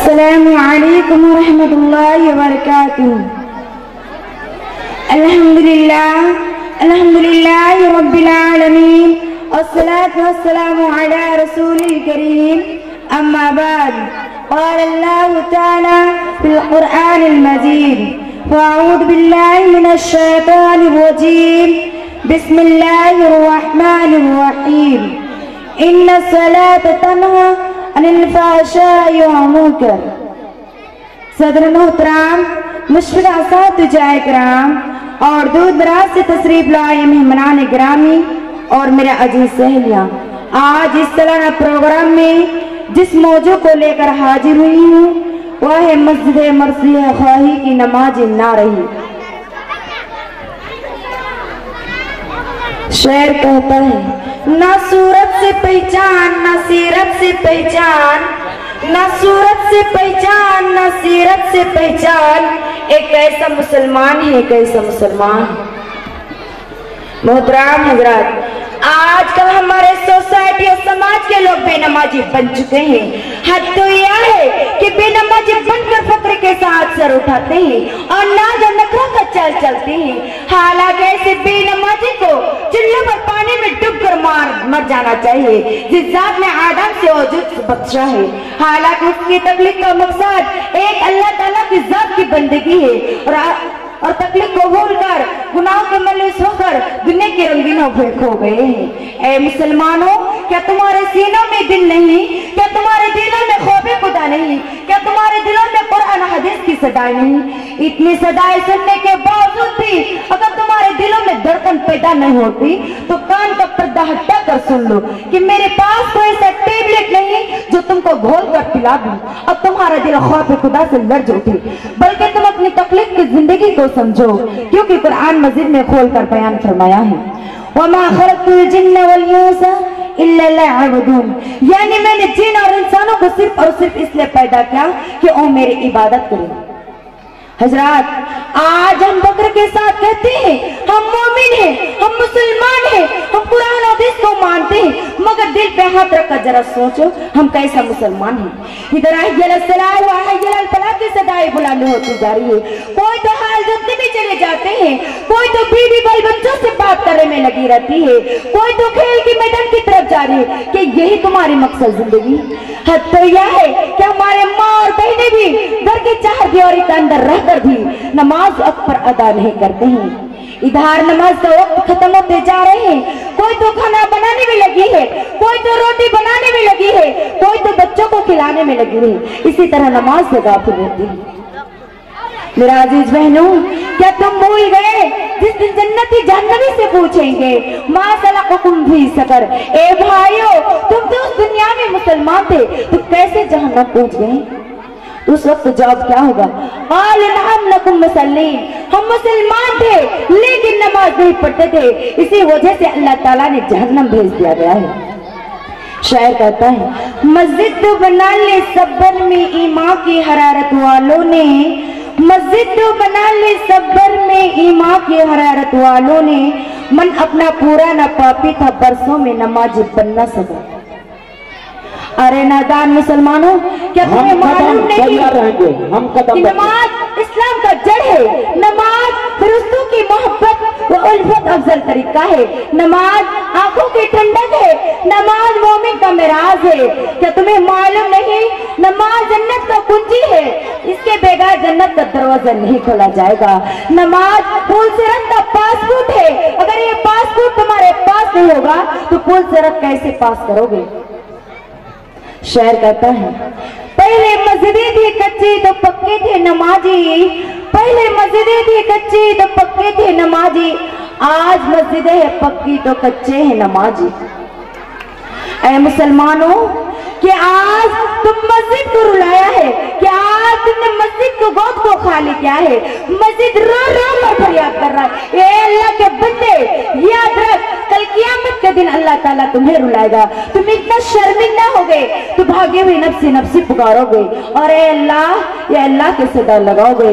السلام علیکم ورحمۃ اللہ وبرکاتہ۔ الحمدللہ رب العالمین، والصلاة والسلام علی رسول الکریم، اما بعد، قال اللہ تعالی فی القرآن المجید، فاعوذ باللہ من الشیطان الرجیم، بسم اللہ الرحمن الرحیم، ان الصلاة تنہی عن الفحشاء والمنکر۔ صدر محترم، مشفق اساتذہ کرام اور دور دراز سے تشریف لائے مہمانان گرامی اور میرے عزیز سہیلیاں، آج اس سالانہ پروگرام میں جس موضوع کو لے کر حاضر ہوئی ہوں وہ ہے مسجد مرثیہ خواہی کی نماز نہ رہی۔ شعر کہتا ہے، نہ صورت سے پہچان نہ سیرت سے پہچان، نہ صورت سے پہچان نہ سیرت سے پہچان، ایک ایسا مسلمان ہے، ایک ایسا مسلمان۔ محترم حضرات، آج کل ہمارے سوسائٹی اور سماج کے لوگ بے نمازی بن چکے ہیں۔ حد تو یہ ہے کہ بے نمازی بن کر فقر کے ساتھ سر اٹھاتے ہیں اور ناز و نخرہ کا چل چلتے ہیں، حالانکہ ایسے بے نمازی کو چلوں پر پانی میں ڈوب کر مر جانا چاہیے جس ذات نے آدم سے وجود بخشا ہے، حالانکہ اس کی تخلیق کا مقصد ایک اللہ تعالیٰ کی ذات کی بندگی ہے، اور تکلیف کو بھول کر گناہوں کے ملوث ہو کر دنیا کے رنگینوں میں کھو گئے ہیں۔ اے مسلمانوں، کیا تمہارے سینوں میں دل نہیں؟ کیا تمہارے دلوں میں خوف خدا نہیں؟ کیا تمہارے دلوں میں قرآن حدیث کی صدائیں نہیں؟ اتنی صدائیں سننے کے باوجود بھی اگر تمہارے دلوں میں دھڑکن پیدا نہیں ہوتی تو کان کا پردہ ہٹا کر سن لو کہ میرے پاس کوئی ایسا ٹیبلٹ نہیں جو تم کو گھول کر پلا دوں اور تمہارا دل خوف خدا سے لرز اٹھے، بلکہ تم اپنی تخلیق کی زندگی کو سمجھو، کیونکہ قرآن مجید میں کھول کر بیان فرمایا ہے، وَمَا خَلَقْتُ الْجِنَّ وَالْإِنسَ إِلَّا لِيَعْبُدُونِ، یعنی میں نے جن اور انسانوں کو صرف اور صرف اس لیے پیدا کیا کہ وہ میری عبادت کریں۔ حضرات، آج ہم فخر کے ساتھ کہتے ہیں ہم مومن ہیں، ہم مسلمان ہیں، ہم قرآن و حدیث کو مانتے ہیں، مگر دل پہ ہاتھ رکھ کر ذرا سوچو ہم کیسا مسلمان ہیں۔ ادھر حی علی الصلاۃ و حی علی الفلاح کی صدائیں بلند ہوتی جا رہی ہے، کوئی تو حال جلدی میں چلے جاتے ہیں، کوئی تو بیوی بال بچوں سے بات کرنے میں لگی رہتی ہے، کوئی تو کھیل کے میدان کی طرف جا رہی ہے۔ کہ یہی تمہاری مقصد زندگی؟ حد تو یہ ہے کہ ہمارے ماں اور بہنیں بھی گھر کی چار دیواری کے اندر رہ کر بھی نماز وقت پر ادا نہیں کرتے ہیں۔ ادھر نماز کا وقت ختم ہوتے جا رہے ہیں، کوئی تو کھانا بنانے میں لگی ہے، کوئی تو روٹی بنانے میں لگی ہے، کوئی تو بچوں کو کھلانے میں لگی ہے، اسی طرح نماز سے غافل ہوتی ہے۔ میرا عزیز بہنوں، کیا تم بھول گئے جس دن جنتی جہنمی سے پوچھیں گے ما سلککم فی سقر، اے بھائیو تم تو اس دنیا میں مسلمان تھے تو کیسے جہنم پہنچ گئے؟ اس وقت جواب کیا ہوگا؟ قال نعم نکم مسلمین، ہم مسلمان تھے لیکن نماز نہیں پڑھتے تھے، اسی وجہ سے اللہ تعالیٰ نے جہنم بھیج دیا گیا ہے۔ شاعر کہتا ہے، مسجد تو بنا لے صبر میں ایمان کی حرارت والوں نے، مسجد تو بنا لے صبر میں ایمان کی حرارت والوں نے، من اپنا پورا نہ پاپی تھا برسوں میں نماز بن نہ سکا۔ ارے نادان مسلمانوں، کیا تمہیں معلوم نہیں کہ نماز اسلام کا جڑ ہے؟ نماز فرشتوں کی محبت و الفت افضل طریقہ ہے، نماز آنکھوں کی ٹھنڈک ہے، نماز مومن کا معراج ہے۔ کیا تمہیں معلوم نہیں نماز جنت کا کنجی ہے، اس کے بغیر جنت کا دروازہ نہیں کھولا جائے گا۔ نماز پھول سے رنگ کا پاسپورٹ ہے، اگر یہ پاسپورٹ تمہارے پاس نہیں ہوگا تو پھول سے رنگ کیسے پاس کرو گے؟ شعر کہتا ہے، پہلے مسجدیں تھی کچی تو پکے تھے نمازی، پہلے مسجدیں تھی کچی تو پکے تھے نمازی، آج مسجدیں ہیں پکی تو کچے ہیں نمازی۔ اے مسلمانوں، کہ آج تم مسجد کو رلایا ہے، کہ آج تم نے مسجد کو گود کو خالی کیا ہے، مسجد رو رو کر فریاد کر رہا ہے، اے اللہ کے بندے یاد رکھ کل قیامت کے دن اللہ تعالیٰ تمہیں رلائے گا، تم اتنا شرمندہ ہو گئے تو بھاگے ہوئے نفسی نفسی پکارو گے اور اے اللہ کے صدا لگاؤ گے،